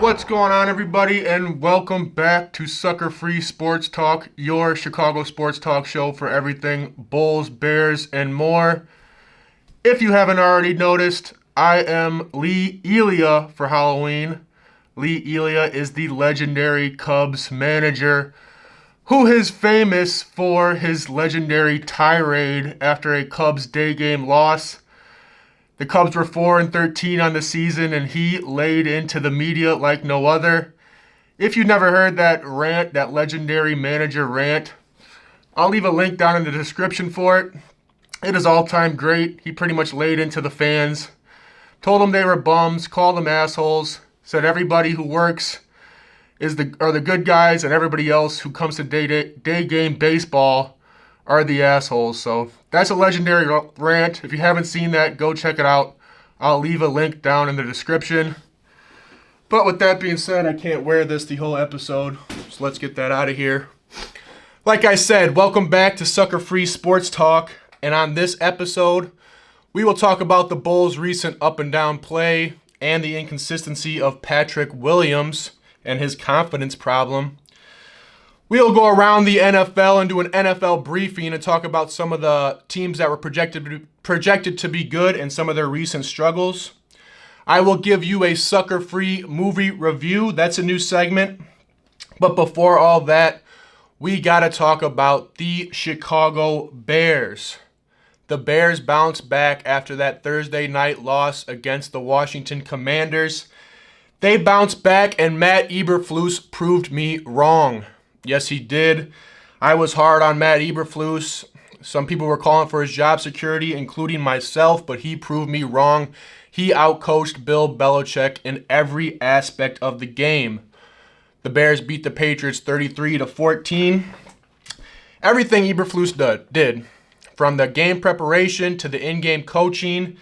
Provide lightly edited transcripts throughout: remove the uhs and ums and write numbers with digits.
What's going on, everybody, and welcome back to Sucker Free Sports Talk, your Chicago sports talk show for everything Bulls, Bears, and more. If you haven't already noticed, I am Lee Elia for Halloween. Lee Elia is the legendary Cubs manager who is famous for his legendary tirade after a Cubs day game loss. The Cubs were 4-13 on the season, and he laid into the media like no other. If you never heard that rant, that legendary manager rant, I'll leave a link down in the description for it. It is all-time great. He pretty much laid into the fans, told them they were bums, called them assholes, said everybody who works are the good guys, and everybody else who comes to day game baseball are the assholes. So that's a legendary rant. If you haven't seen that, go check it out. I'll leave a link down in the description. But with that being said, I can't wear this the whole episode, so let's get that out of here. Like I said, welcome back to Sucker Free Sports Talk. And on this episode, we will talk about the Bulls' recent up and down play and the inconsistency of Patrick Williams and his confidence problem. We'll go around the NFL and do an NFL briefing and talk about some of the teams that were projected to be good and some of their recent struggles. I will give you a sucker-free movie review. That's a new segment. But before all that, we got to talk about the Chicago Bears. The Bears bounced back after that Thursday night loss against the Washington Commanders. They bounced back, and Matt Eberflus proved me wrong. Yes, he did. I was hard on Matt Eberflus. Some people were calling for his job security, including myself, but he proved me wrong. He outcoached Bill Belichick in every aspect of the game. The Bears beat the Patriots 33-14. Everything Eberflus did, from the game preparation to the in-game coaching,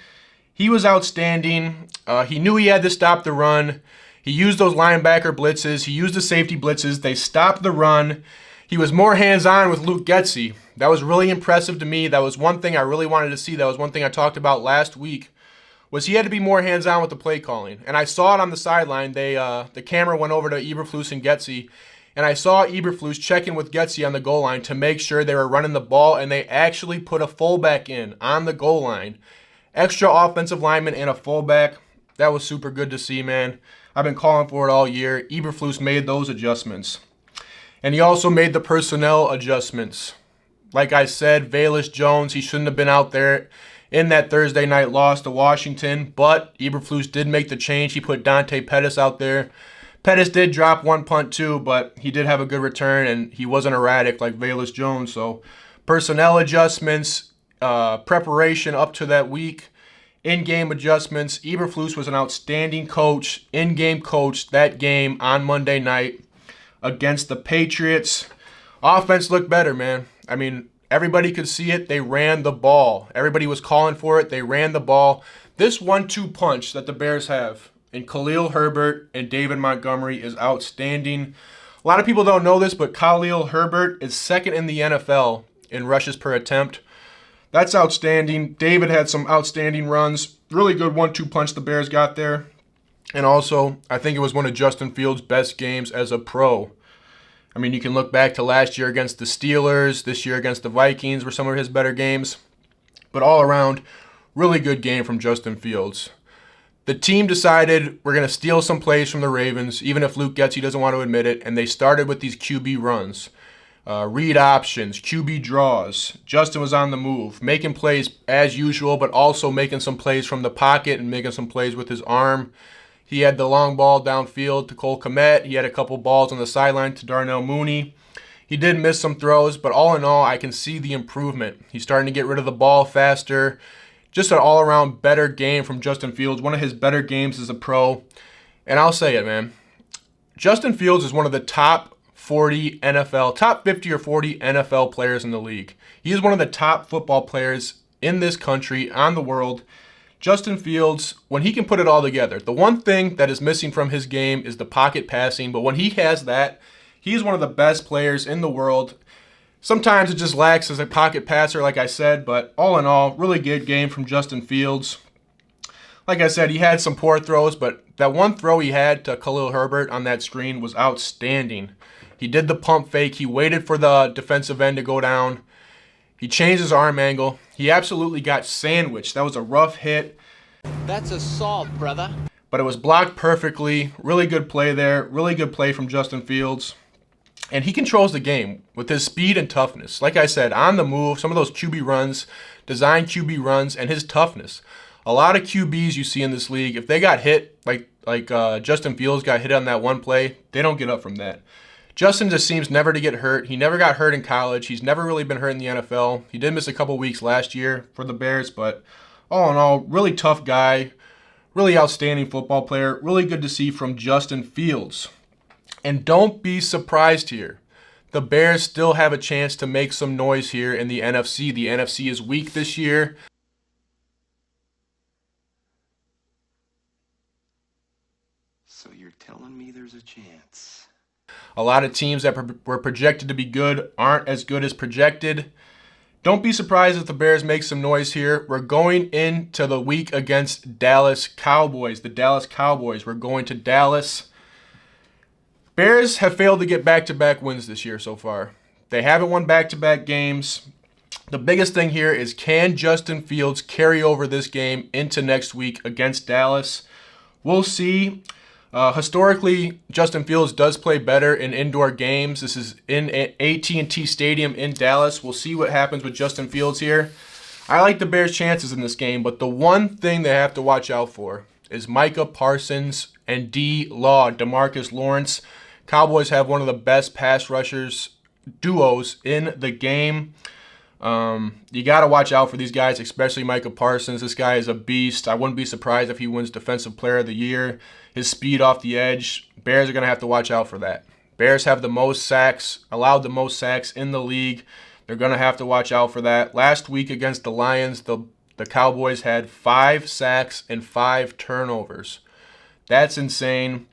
he was outstanding. He knew he had to stop the run. He used those linebacker blitzes. He used the safety blitzes. They stopped the run. He was more hands-on with Luke Getsy. That was really impressive to me. That was one thing I really wanted to see. That was one thing I talked about last week, was he had to be more hands-on with the play calling. And I saw it on the sideline. The camera went over to Eberflus and Getsy, and I saw Eberflus checking with Getsy on the goal line to make sure they were running the ball, and they actually put a fullback in on the goal line. Extra offensive lineman and a fullback. That was super good to see, man. I've been calling for it all year. Eberflus made those adjustments. And he also made the personnel adjustments. Like I said, Velus Jones, he shouldn't have been out there in that Thursday night loss to Washington, but Eberflus did make the change. He put Dante Pettis out there. Pettis did drop one punt too, but he did have a good return, and he wasn't erratic like Velus Jones. So personnel adjustments, preparation up to that week, in-game adjustments. Eberflus was an outstanding coach, in-game coach that game on Monday night against the Patriots. Offense looked better, man. I mean, everybody could see it. They ran the ball. Everybody was calling for it. They ran the ball. This 1-2 punch that the Bears have in Khalil Herbert and David Montgomery is outstanding. A lot of people don't know this, but Khalil Herbert is second in the NFL in rushes per attempt. That's outstanding. David had some outstanding runs. Really good 1-2 punch the Bears got there. And also, I think it was one of Justin Fields' best games as a pro. I mean, you can look back to last year against the Steelers, this year against the Vikings were some of his better games. But all around, really good game from Justin Fields. The team decided we're going to steal some plays from the Ravens, even if Luke Getsy doesn't want to admit it, and they started with these QB runs. Read options, QB draws. Justin was on the move, making plays as usual, but also making some plays from the pocket and making some plays with his arm. He had the long ball downfield to Cole Kmet. He had a couple balls on the sideline to Darnell Mooney. He did miss some throws, but all in all, I can see the improvement. He's starting to get rid of the ball faster. Just an all-around better game from Justin Fields. One of his better games as a pro. And I'll say it, man. Justin Fields is one of the top 50 or 40 NFL players in the league. He is one of the top football players in this country, on the world. Justin Fields, when he can put it all together, the one thing that is missing from his game is the pocket passing, but when he has that, he's one of the best players in the world. Sometimes it just lacks as a pocket passer, like I said, but all in all, really good game from Justin Fields. Like I said, he had some poor throws, but that one throw he had to Khalil Herbert on that screen was outstanding. He did the pump fake. He waited for the defensive end to go down. He changed his arm angle. He absolutely got sandwiched. That was a rough hit. That's assault, brother. But it was blocked perfectly. Really good play there. Really good play from Justin Fields. And he controls the game with his speed and toughness. Like I said, on the move, some of those QB runs, design QB runs, and his toughness. A lot of QBs you see in this league, if they got hit, like Justin Fields got hit on that one play, they don't get up from that. Justin just seems never to get hurt. He never got hurt in college. He's never really been hurt in the NFL. He did miss a couple weeks last year for the Bears, but all in all, really tough guy, really outstanding football player. Really good to see from Justin Fields. And don't be surprised here. The Bears still have a chance to make some noise here in the NFC. The NFC is weak this year. So you're telling me there's a chance? A lot of teams that were projected to be good aren't as good as projected. Don't be surprised if the Bears make some noise here. We're going into the week against Dallas Cowboys. The Dallas Cowboys. We're going to Dallas. Bears have failed to get back-to-back wins this year so far. They haven't won back-to-back games. The biggest thing here is, can Justin Fields carry over this game into next week against Dallas? We'll see. Historically, Justin Fields does play better in indoor games. This is in AT&T Stadium in Dallas. We'll see what happens with Justin Fields here. I like the Bears' chances in this game, but the one thing they have to watch out for is Micah Parsons and D-Law, DeMarcus Lawrence. Cowboys have one of the best pass rushers duos in the game. You got to watch out for these guys, especially Micah Parsons. This guy is a beast. I wouldn't be surprised if he wins Defensive Player of the Year. His speed off the edge, Bears are going to have to watch out for that. Bears have the most sacks, allowed the most sacks in the league. They're going to have to watch out for that. Last week against the Lions, the Cowboys had 5 sacks and 5 turnovers. That's insane.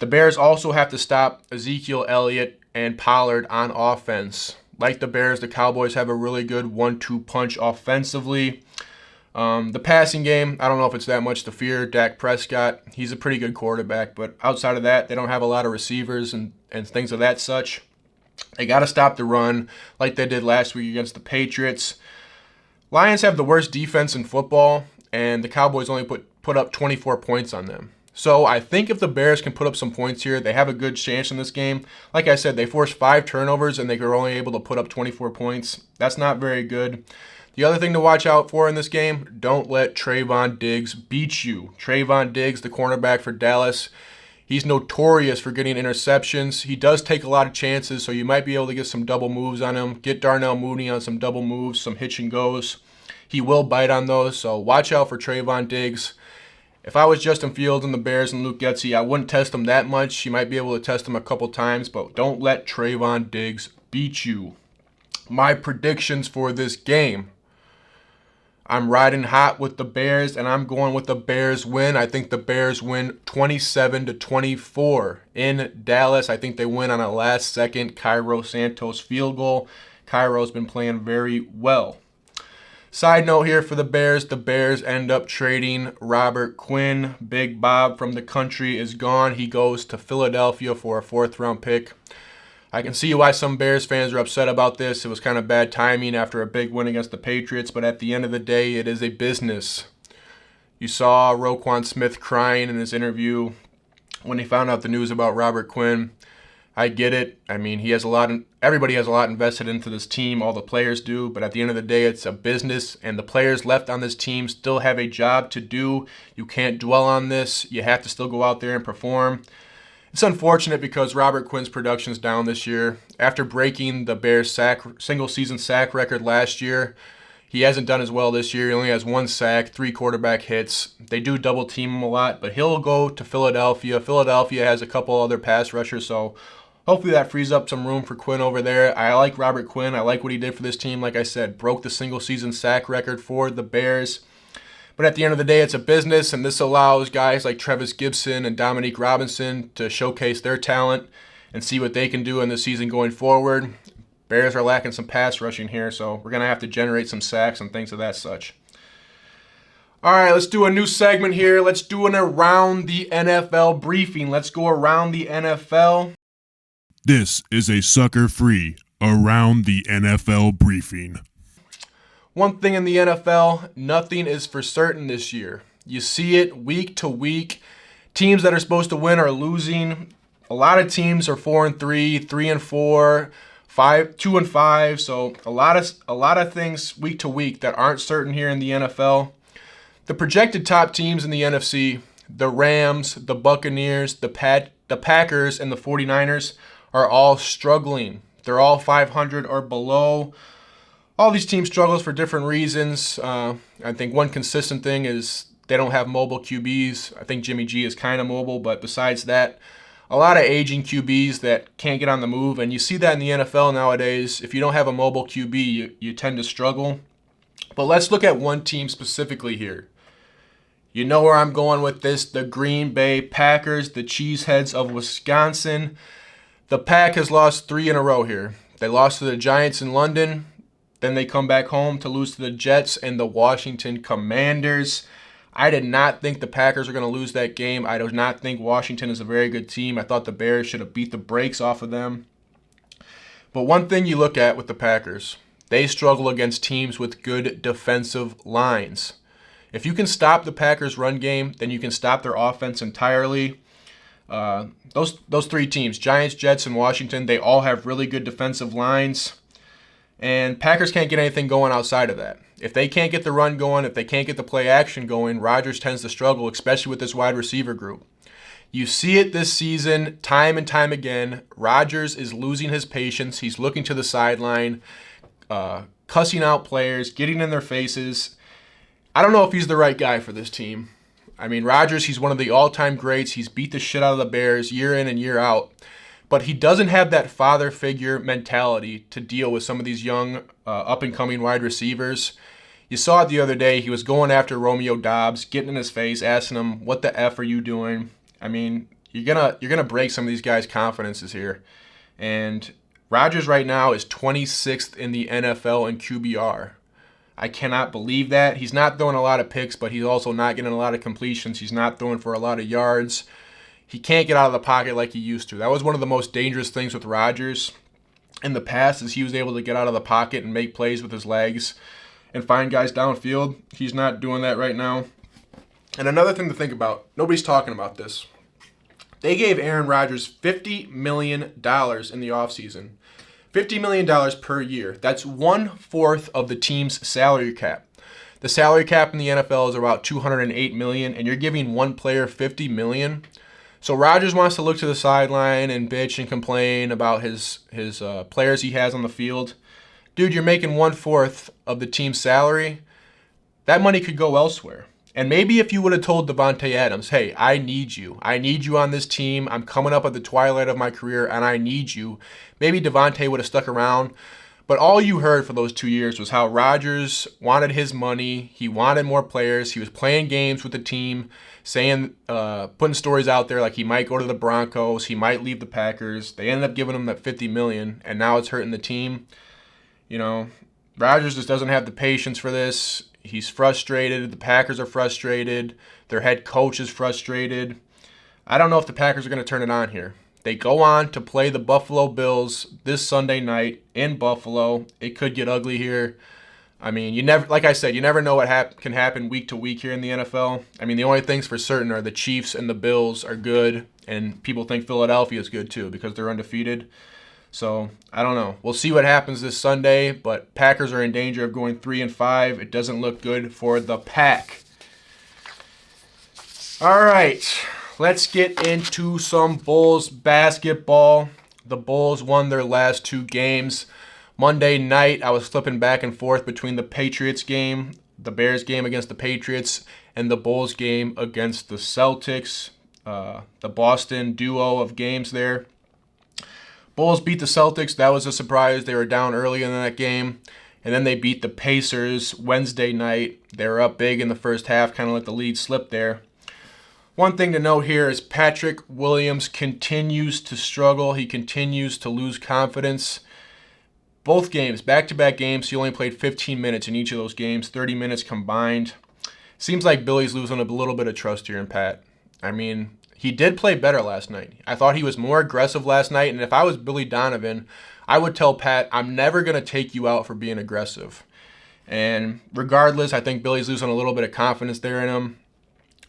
The Bears also have to stop Ezekiel Elliott and Pollard on offense. Like the Bears, the Cowboys have a really good 1-2 punch offensively. The passing game, I don't know if it's that much to fear. Dak Prescott, he's a pretty good quarterback, but outside of that, they don't have a lot of receivers and things of that such. They got to stop the run like they did last week against the Patriots. Lions have the worst defense in football, and the Cowboys only put up 24 points on them. So I think if the Bears can put up some points here, they have a good chance in this game. Like I said, they forced 5 turnovers, and they were only able to put up 24 points. That's not very good. The other thing to watch out for in this game, don't let Trayvon Diggs beat you. Trayvon Diggs, the cornerback for Dallas, he's notorious for getting interceptions. He does take a lot of chances, so you might be able to get some double moves on him. Get Darnell Mooney on some double moves, some hitch and goes. He will bite on those, so watch out for Trayvon Diggs. If I was Justin Fields and the Bears and Luke Getsy, I wouldn't test him that much. You might be able to test him a couple times, but don't let Trayvon Diggs beat you. My predictions for this game. I'm riding hot with the Bears, and I'm going with the Bears win. I think the Bears win 27-24 in Dallas. I think they win on a last-second Cairo Santos field goal. Cairo's been playing very well. Side note here for the Bears end up trading Robert Quinnn. Big Bob from the country is gone. He goes to Philadelphia for a 4th-round pick. I can see why some Bears fans are upset about this. It was kind of bad timing after a big win against the Patriots, but at the end of the day, it is a business. You saw Roquan Smith crying in his interview when he found out the news about Robert Quinnn. I get it. I mean, everybody has a lot invested into this team, all the players do, but at the end of the day, it's a business, and the players left on this team still have a job to do. You can't dwell on this. You have to still go out there and perform. It's unfortunate because Robert Quinn's production is down this year. After breaking the Bears' single-season sack record last year, he hasn't done as well this year. He only has 1 sack, 3 quarterback hits. They do double-team him a lot, but he'll go to Philadelphia. Philadelphia has a couple other pass rushers, so hopefully that frees up some room for Quinn over there. I like Robert Quinn. I like what he did for this team. Like I said, broke the single-season sack record for the Bears. But at the end of the day, it's a business, and this allows guys like Trevis Gibson and Dominique Robinson to showcase their talent and see what they can do in the season going forward. Bears are lacking some pass rushing here, so we're going to have to generate some sacks and things of that such. All right, let's do a new segment here. Let's do an Around the NFL briefing. Let's go around the NFL. This is a sucker-free Around the NFL briefing. One thing in the NFL, nothing is for certain this year. You see it week to week. Teams that are supposed to win are losing. A lot of teams are 4-3, 3-4, 2-5. So a lot of things week to week that aren't certain here in the NFL. The projected top teams in the NFC, the Rams, the Buccaneers, the Packers, and the 49ers are all struggling. They're all 500 or below. All these teams struggles for different reasons. I think one consistent thing is they don't have mobile QBs. I think Jimmy G is kind of mobile, but besides that, a lot of aging QBs that can't get on the move. And you see that in the NFL nowadays. If you don't have a mobile QB, you tend to struggle. But let's look at one team specifically here. You know where I'm going with this, the Green Bay Packers, the Cheeseheads of Wisconsin. The Pack has lost 3 in a row here. They lost to the Giants in London. Then they come back home to lose to the Jets and the Washington Commanders. I did not think the Packers were going to lose that game. I do not think Washington is a very good team. I thought the Bears should have beat the brakes off of them. But one thing you look at with the Packers, they struggle against teams with good defensive lines. If you can stop the Packers' run game, then you can stop their offense entirely. Those 3 teams, Giants, Jets, and Washington, they all have really good defensive lines. And Packers can't get anything going outside of that. If they can't get the run going, if they can't get the play action going, Rodgers tends to struggle, especially with this wide receiver group. You see it this season time and time again. Rodgers is losing his patience. He's looking to the sideline, cussing out players, getting in their faces. I don't know if he's the right guy for this team. I mean, Rodgers, he's one of the all-time greats. He's beat the shit out of the Bears year in and year out. But he doesn't have that father figure mentality to deal with some of these young, up-and-coming wide receivers. You saw it the other day. He was going after Romeo Doubs, getting in his face, asking him, "What the F are you doing?" I mean, you're gonna break some of these guys' confidences here. And Rodgers right now is 26th in the NFL in QBR. I cannot believe that. He's not throwing a lot of picks, but he's also not getting a lot of completions. He's not throwing for a lot of yards. He can't get out of the pocket like he used to. That was one of the most dangerous things with Rodgers in the past, is he was able to get out of the pocket and make plays with his legs and find guys downfield. He's not doing that right now. And another thing to think about, nobody's talking about this. They gave Aaron Rodgers $50 million in the offseason. $50 million per year. That's 1/4 of the team's salary cap. The salary cap in the NFL is about $208 million, and you're giving one player $50 million. So Rodgers wants to look to the sideline and bitch and complain about his players he has on the field. Dude, you're making 1/4 of the team's salary. That money could go elsewhere. And maybe if you would have told Davante Adams, "Hey, I need you. I need you on this team. I'm coming up at the twilight of my career, and I need you," maybe Davante would have stuck around. But all you heard for those 2 years was how Rodgers wanted his money. He wanted more players. He was playing games with the team, saying, putting stories out there like he might go to the Broncos, he might leave the Packers. They ended up giving him that $50 million, and now it's hurting the team. You know, Rodgers just doesn't have the patience for this. He's frustrated. The Packers are frustrated. Their head coach is frustrated. I don't know if the Packers are going to turn it on here. They go on to play the Buffalo Bills this Sunday night in Buffalo. It could get ugly here. I mean, you never know what can happen week to week here in the NFL. I mean, the only things for certain are the Chiefs and the Bills are good, and people think Philadelphia is good too because they're undefeated. So, I don't know. We'll see what happens this Sunday, but Packers are in danger of going 3-5. It doesn't look good for the Pack. All right, let's get into some Bulls basketball. The Bulls won their last 2 games. Monday night, I was flipping back and forth between the Patriots game, the Bears game against the Patriots, and the Bulls game against the Celtics, the Boston duo of games there. Bulls beat the Celtics. That was a surprise. They were down early in that game. And then they beat the Pacers Wednesday night. They were up big in the first half, kind of let the lead slip there. One thing to note here is Patrick Williams continues to struggle. He continues to lose confidence. Both games, back-to-back games, he only played 15 minutes in each of those games, 30 minutes combined. Seems like Billy's losing a little bit of trust here in Pat. I mean, he did play better last night. I thought he was more aggressive last night, and if I was Billy Donovan, I would tell Pat, I'm never going to take you out for being aggressive. And regardless, I think Billy's losing a little bit of confidence there in him.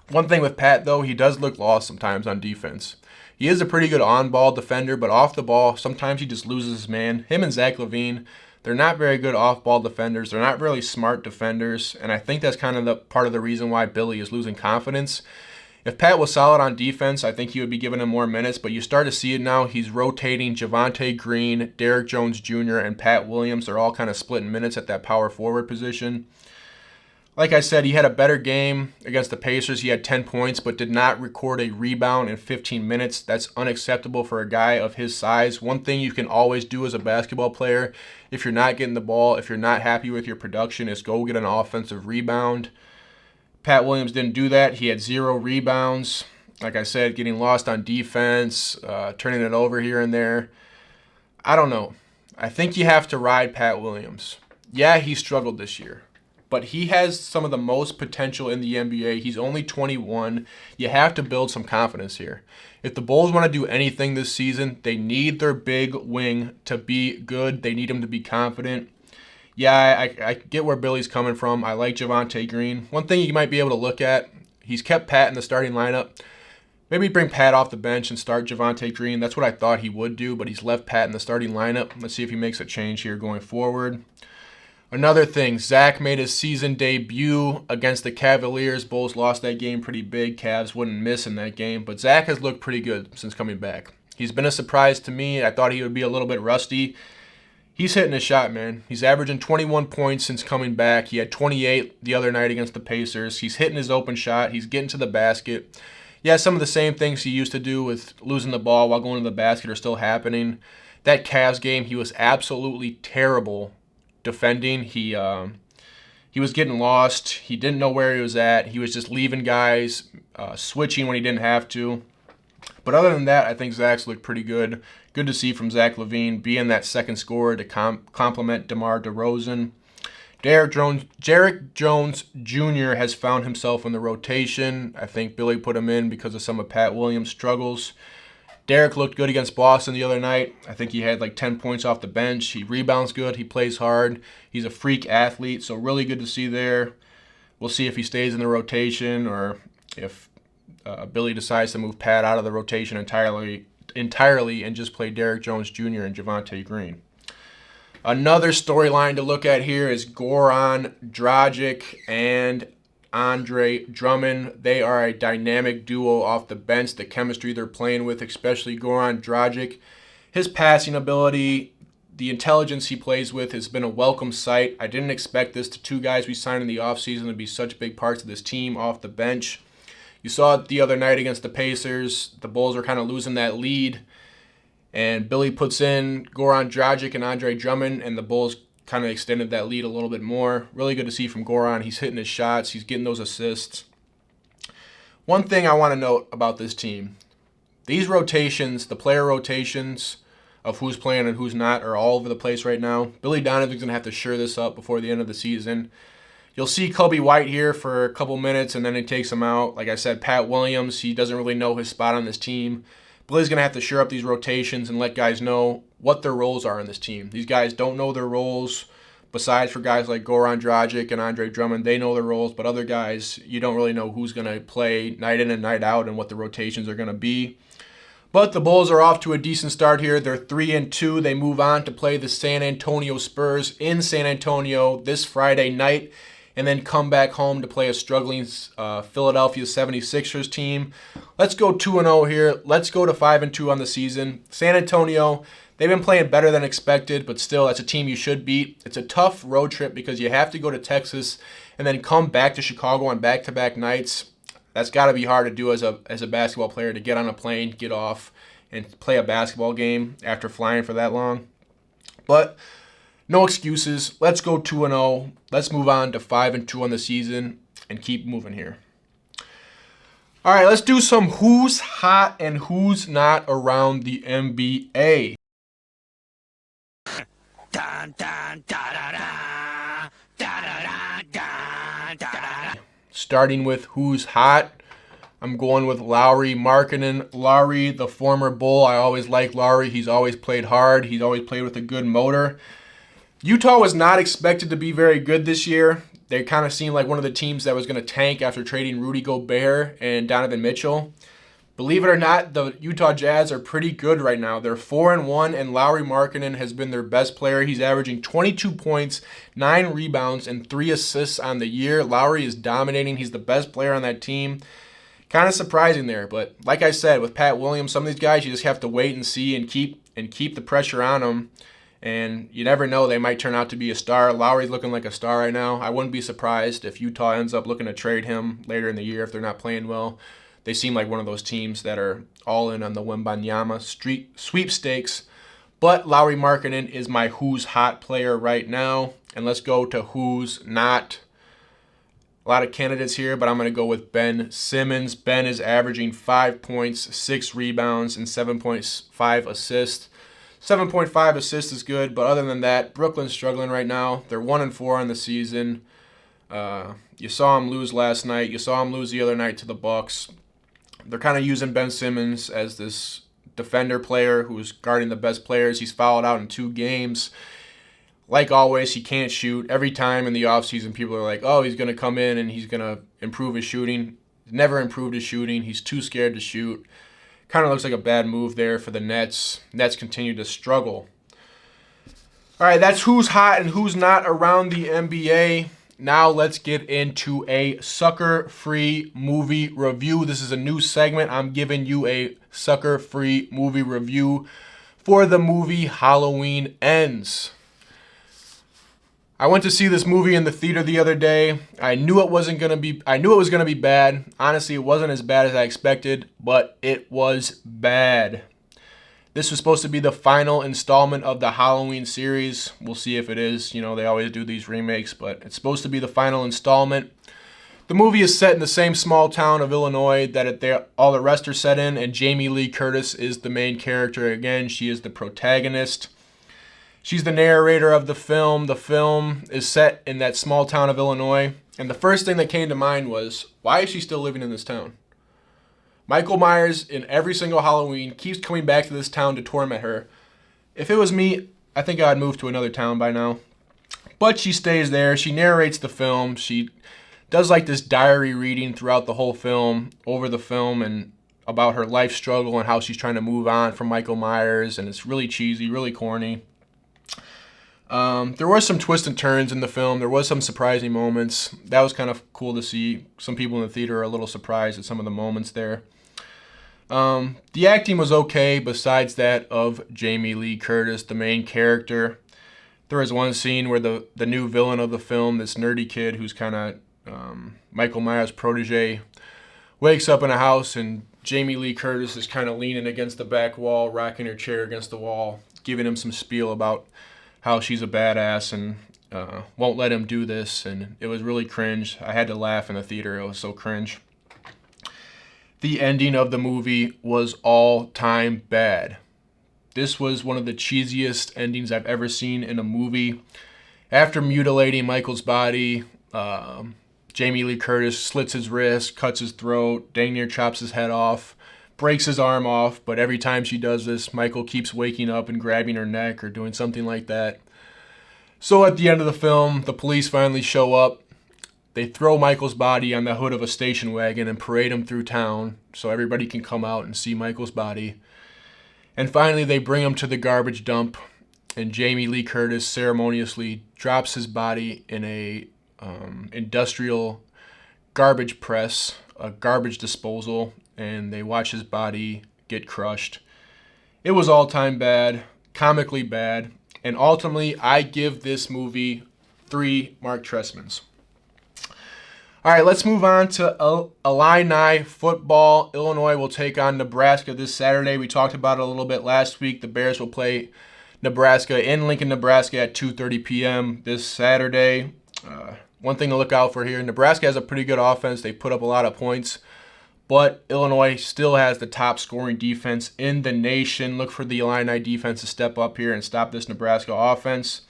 One thing with Pat, though, he does look lost sometimes on defense. He is a pretty good on-ball defender, but off the ball, sometimes he just loses his man. Him and Zach LaVine, they're not very good off-ball defenders. They're not really smart defenders, and I think that's kind of the part of the reason why Billy is losing confidence. If Pat was solid on defense, I think he would be giving him more minutes, but you start to see it now. He's rotating Javonte Green, Derrick Jones Jr., and Pat Williams. They're all kind of splitting minutes at that power forward position. Like I said, he had a better game against the Pacers. He had 10 points, but did not record a rebound in 15 minutes. That's unacceptable for a guy of his size. One thing you can always do as a basketball player, if you're not getting the ball, if you're not happy with your production, is go get an offensive rebound. Pat Williams didn't do that. He had 0 rebounds. Like I said, getting lost on defense, turning it over here and there. I don't know. I think you have to ride Pat Williams. Yeah, he struggled this year, but he has some of the most potential in the NBA. He's only 21. You have to build some confidence here. If the Bulls want to do anything this season, they need their big wing to be good. They need him to be confident. Yeah, I get where Billy's coming from. I like Javonte Green. One thing you might be able to look at, he's kept Pat in the starting lineup. Maybe bring Pat off the bench and start Javonte Green. That's what I thought he would do, but he's left Pat in the starting lineup. Let's see if he makes a change here going forward. Another thing, Zach made his season debut against the Cavaliers. Bulls lost that game pretty big. Cavs wouldn't miss in that game, but Zach has looked pretty good since coming back. He's been a surprise to me. I thought he would be a little bit rusty. He's hitting his shot, man. He's averaging 21 points since coming back. He had 28 the other night against the Pacers. He's hitting his open shot. He's getting to the basket. Yeah, some of the same things he used to do with losing the ball while going to the basket are still happening. That Cavs game, he was absolutely terrible defending. He was getting lost. He didn't know where he was at. He was just leaving guys, switching when he didn't have to. But other than that, I think Zach's looked pretty good. Good to see from Zach LaVine being that second scorer to complement DeMar DeRozan. Derrick Jones Jr. has found himself in the rotation. I think Billy put him in because of some of Pat Williams' struggles. Derrick looked good against Boston the other night. I think he had like 10 points off the bench. He rebounds good. He plays hard. He's a freak athlete, so really good to see there. We'll see if he stays in the rotation or if Billy decides to move Pat out of the rotation entirely and just play Derrick Jones Jr. and Javonte Green. Another storyline to look at here is Goran Dragic and Andre Drummond. They are a dynamic duo off the bench. The chemistry they're playing with, especially Goran Dragic. His passing ability, the intelligence he plays with has been a welcome sight. I didn't expect this. The two guys we signed in the offseason to be such big parts of this team off the bench. You saw it the other night against the Pacers. The Bulls were kind of losing that lead. And Billy puts in Goran Dragic and Andre Drummond, and the Bulls kind of extended that lead a little bit more. Really good to see from Goran. He's hitting his shots. He's getting those assists. One thing I want to note about this team, these rotations, the player rotations of who's playing and who's not are all over the place right now. Billy Donovan's going to have to shore this up before the end of the season. You'll see Kobe White here for a couple minutes, and then he takes him out. Like I said, Pat Williams, he doesn't really know his spot on this team. Billy's going to have to shore up these rotations and let guys know what their roles are in this team. These guys don't know their roles. Besides for guys like Goran Dragic and Andre Drummond, they know their roles. But other guys, you don't really know who's going to play night in and night out and what the rotations are going to be. But the Bulls are off to a decent start here. They're 3-2. They move on to play the San Antonio Spurs in San Antonio this Friday night, and then come back home to play a struggling Philadelphia 76ers team. Let's go 2-0 here. Let's go to 5-2 on the season. San Antonio, they've been playing better than expected, but still, that's a team you should beat. It's a tough road trip because you have to go to Texas and then come back to Chicago on back-to-back nights. That's got to be hard to do as a basketball player, to get on a plane, get off, and play a basketball game after flying for that long. But no excuses. Let's go 2-0. Let's move on to 5-2 on the season and keep moving here. All right, let's do some who's hot and who's not around the NBA. Starting with who's hot, I'm going with Lauri Markkanen. Lauri, the former Bull. I always liked Lauri. He's always played hard. He's always played with a good motor. Utah was not expected to be very good this year. They kind of seemed like one of the teams that was going to tank after trading Rudy Gobert and Donovan Mitchell. Believe it or not, the Utah Jazz are pretty good right now. They're 4-1, and Lauri Markkanen has been their best player. He's averaging 22 points, 9 rebounds, and 3 assists on the year. Lauri is dominating. He's the best player on that team. Kind of surprising there, but like I said, with Pat Williams, some of these guys you just have to wait and see and keep the pressure on them. And you never know, they might turn out to be a star. Lauri's looking like a star right now. I wouldn't be surprised if Utah ends up looking to trade him later in the year if they're not playing well. They seem like one of those teams that are all in on the Wembanyama sweepstakes. But Lauri Markkanen is my who's hot player right now. And let's go to who's not. A lot of candidates here, but I'm going to go with Ben Simmons. Ben is averaging 5 points, 6 rebounds, and 7.5 assists. 7.5 assists is good, but other than that, Brooklyn's struggling right now. They're 1-4 on the season. You saw them lose last night. You saw them lose the other night to the Bucks. They're kind of using Ben Simmons as this defender player who's guarding the best players. He's fouled out in 2 games. Like always, he can't shoot. Every time in the offseason, people are like, oh, he's going to come in and he's going to improve his shooting. He's never improved his shooting. He's too scared to shoot. Kind of looks like a bad move there for the Nets. Nets continue to struggle. All right, that's who's hot and who's not around the NBA. Now let's get into a sucker-free movie review. This is a new segment. I'm giving you a sucker-free movie review for the movie Halloween Ends. I went to see this movie in the theater the other day. I knew it was going to be bad. Honestly, it wasn't as bad as I expected, but it was bad. This was supposed to be the final installment of the Halloween series. We'll see if it is. You know, they always do these remakes, but it's supposed to be the final installment. The movie is set in the same small town of Illinois that all the rest are set in, and Jamie Lee Curtis is the main character. Again, she is the protagonist. She's the narrator of the film. The film is set in that small town of Illinois. And the first thing that came to mind was, why is she still living in this town? Michael Myers, in every single Halloween, keeps coming back to this town to torment her. If it was me, I think I'd move to another town by now. But she stays there. She narrates the film. She does like this diary reading throughout the whole film, over the film, and about her life struggle and how she's trying to move on from Michael Myers. And it's really cheesy, really corny. There was some twists and turns in the film. There was some surprising moments. That was kind of cool to see. Some people in the theater are a little surprised at some of the moments there. The acting was okay besides that of Jamie Lee Curtis, the main character. There was one scene where the new villain of the film, this nerdy kid who's kind of Michael Myers' protege, wakes up in a house and Jamie Lee Curtis is kind of leaning against the back wall, rocking her chair against the wall, giving him some spiel about how she's a badass and won't let him do this, and it was really cringe. I had to laugh in the theater. It was so cringe. The ending of the movie was all-time bad. This was one of the cheesiest endings I've ever seen in a movie. After mutilating Michael's body, Jamie Lee Curtis slits his wrist, cuts his throat, dang near chops his head off, breaks his arm off, but every time she does this, Michael keeps waking up and grabbing her neck or doing something like that. So at the end of the film, the police finally show up. They throw Michael's body on the hood of a station wagon and parade him through town so everybody can come out and see Michael's body. And finally, they bring him to the garbage dump, and Jamie Lee Curtis ceremoniously drops his body in a industrial garbage press, a garbage disposal, and they watch his body get crushed. It was all-time bad, comically bad, and ultimately I give this movie 3 Mark Trestmans. All right, let's move on to Illini football. Illinois will take on Nebraska this Saturday. We talked about it a little bit last week. The Bears will play Nebraska in Lincoln, Nebraska at 2:30 p.m. this Saturday. One thing to look out for here, Nebraska has a pretty good offense. They put up a lot of points. But Illinois still has the top scoring defense in the nation. Look for the Illini defense to step up here and stop this Nebraska offense.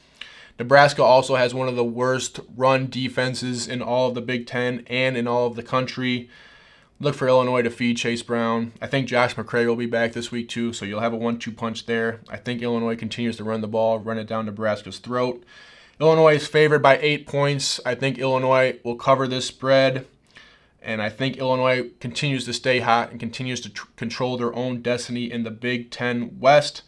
Nebraska also has one of the worst run defenses in all of the Big Ten and in all of the country. Look for Illinois to feed Chase Brown. I think Josh McCray will be back this week too, so you'll have a 1-2 punch there. I think Illinois continues to run the ball, run it down Nebraska's throat. Illinois is favored by 8 points. I think Illinois will cover this spread, and I think Illinois continues to stay hot and continues to control their own destiny in the Big Ten West.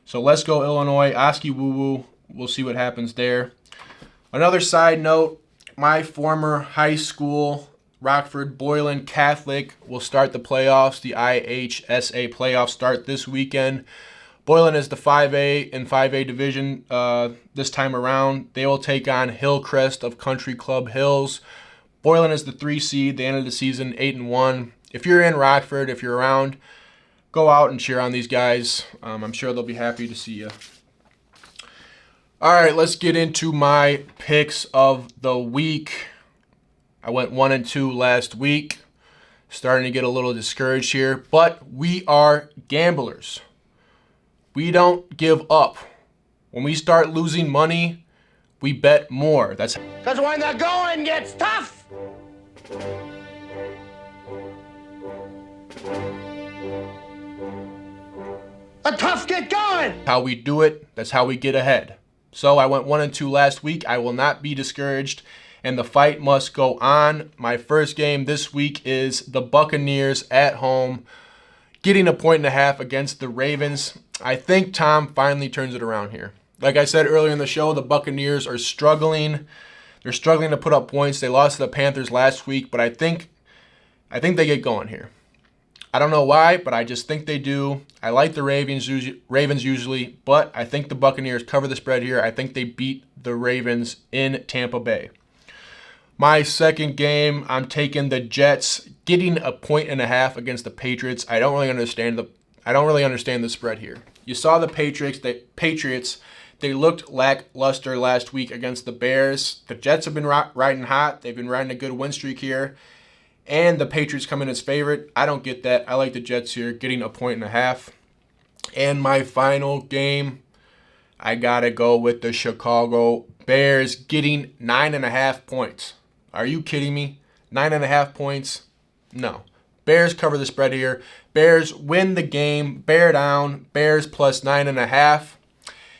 So let's go Illinois. Oski woo woo. We'll see what happens there. Another side note, my former high school Rockford Boylan Catholic will start the playoffs. The IHSA playoffs start this weekend. Boylan is the 5A and 5A division this time around. They will take on Hillcrest of Country Club Hills. Boylan is the 3 seed. They ended the season 8-1. If you're in Rockford, if you're around, go out and cheer on these guys. I'm sure they'll be happy to see you. All right, let's get into my picks of the week. I went 1-2 last week. Starting to get a little discouraged here, but we are gamblers. We don't give up. When we start losing money, we bet more. That's Because when the going gets tough, the tough get going. how we do it. That's how we get ahead. So I went 1-2 last week. I will not be discouraged, and the fight must go on. My first game this week is the Buccaneers at home, getting a 1.5 against the Ravens. I think Tom finally turns it around here. Like I said earlier in the show, the Buccaneers are struggling. They're struggling to put up points. They lost to the Panthers last week, but I think they get going here. I don't know why, but I just think they do. I like the Ravens usually, but I think the Buccaneers cover the spread here. I think they beat the Ravens in Tampa Bay. My second game, I'm taking the Jets, getting a 1.5 against the Patriots. I don't really understand the spread here. You saw the Patriots. They looked lackluster last week against the Bears. The Jets have been riding hot. They've been riding a good win streak here. And the Patriots come in as favorite. I don't get that. I like the Jets here, getting a 1.5. And my final game, I got to go with the Chicago Bears, getting 9.5 points. Are you kidding me? 9.5 points? No. Bears cover the spread here. Bears win the game. Bear down. Bears plus 9.5.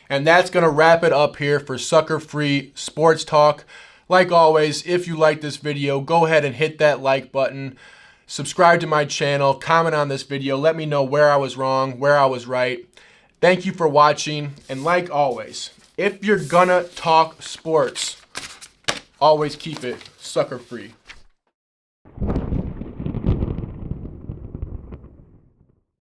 And that's going to wrap it up here for Sucker Free Sports Talk. Like always, if you like this video, go ahead and hit that like button. Subscribe to my channel. Comment on this video. Let me know where I was wrong, where I was right. Thank you for watching. And like always, if you're gonna talk sports, always keep it sucker free.